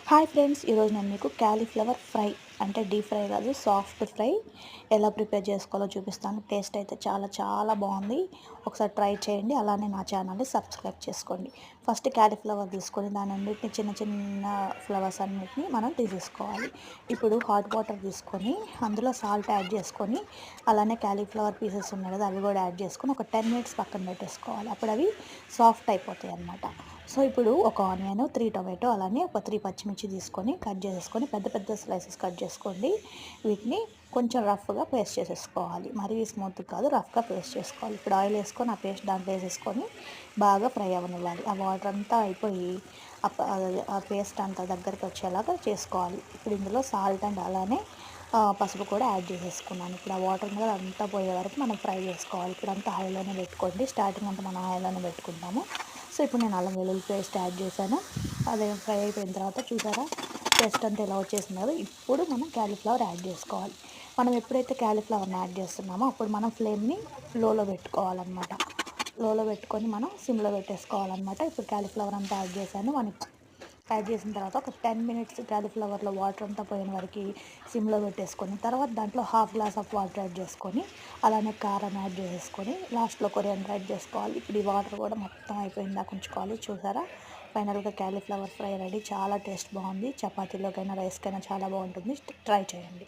Hi friends, ఈరోజు నేను మీకు క్యాలీఫ్లవర్ ఫ్రై అంటే డీప్ ఫ్రై కాదు, సాఫ్ట్ ఫ్రై ఎలా ప్రిపేర్ చేసుకోవాలో చూపిస్తాను. టేస్ట్ అయితే చాలా చాలా బాగుంది. ఒకసారి ట్రై చేయండి. అలానే నా ఛానల్ని సబ్స్క్రైబ్ చేసుకోండి. ఫస్ట్ క్యాలీఫ్లవర్ తీసుకొని దాని అన్నిటిని చిన్న చిన్న ఫ్లవర్స్ అన్నిటిని మనం తీసేసుకోవాలి. ఇప్పుడు హాట్ వాటర్ తీసుకొని అందులో సాల్ట్ యాడ్ చేసుకొని, అలానే క్యాలీఫ్లవర్ పీసెస్ ఉన్నాయి కదా అవి కూడా యాడ్ చేసుకొని ఒక 10 మినిట్స్ పక్కన పెట్టేసుకోవాలి. అప్పుడు అవి సాఫ్ట్ అయిపోతాయి అన్నమాట. సో ఇప్పుడు ఒక ఆనియన్, 3 టొమాటో, అలానే ఒక 3 పచ్చిమిర్చి తీసుకొని కట్ చేసేసుకొని పెద్ద పెద్ద స్లైసెస్ కట్ చేసుకోండి. వీటిని కొంచెం రఫ్గా పేస్ట్ చేసేసుకోవాలి. మరీ స్మూత్ కాదు, రఫ్గా పేస్ట్ చేసుకోవాలి. ఇప్పుడు ఆయిల్ వేసుకొని ఆ పేస్ట్ దాంట్లో వేసేసుకొని బాగా ఫ్రై అవ్వనివ్వాలి. ఆ వాటర్ అంతా అయిపోయి ఆ పేస్ట్ అంతా దగ్గరికి వచ్చేలాగా చేసుకోవాలి. ఇప్పుడు ఇందులో సాల్ట్ అండ్ అలానే పసుపు కూడా యాడ్ చేసేసుకున్నాను. ఇప్పుడు ఆ వాటర్ మీద అంతా పోయే వరకు మనం ఫ్రై చేసుకోవాలి. ఇప్పుడు అంతా హైలోనే పెట్టుకోండి. స్టార్టింగ్ అంతా మనం హైలోనే పెట్టుకుంటాము. సో ఇప్పుడు నేను అల్లం వెల్లుల్లి పేస్ట్ యాడ్ చేశాను. అదే ఫ్రై అయిపోయిన తర్వాత చూసారా పేస్ట్ అంతా ఎలా వచ్చేసింది కదా. ఇప్పుడు మనం క్యాలీఫ్లవర్ యాడ్ చేసుకోవాలి. మనం ఎప్పుడైతే క్యాలీఫ్లవర్ని యాడ్ చేస్తున్నామో అప్పుడు మనం ఫ్లేమ్ని లోలో పెట్టుకోవాలన్నమాట. లోలో పెట్టుకొని మనం సిమ్లో పెట్టేసుకోవాలన్నమాట. ఇప్పుడు క్యాలీఫ్లవర్ అంతా యాడ్ చేశాను. యాడ్ చేసిన తర్వాత ఒక 10 మినిట్స్ క్యాలీఫ్లవర్లో వాటర్ అంతా పోయిన వరకు సిమ్లో పెట్టేసుకొని, తర్వాత దాంట్లో half glass of water add చేసుకొని, అలానే కారం యాడ్ చేసేసుకొని లాస్ట్లో కొరియాండర్ యాడ్ చేసుకోవాలి. ఇప్పుడు ఈ వాటర్ కూడా మొత్తం అయిపోయిందాక ఉంచుకోవాలి. చూసారా ఫైనల్గా క్యాలీఫ్లవర్ ఫ్రై రెడీ. చాలా టేస్ట్ బాగుంది. చపాతీలోకైనా రైస్కైనా చాలా బాగుంటుంది. ట్రై చేయండి.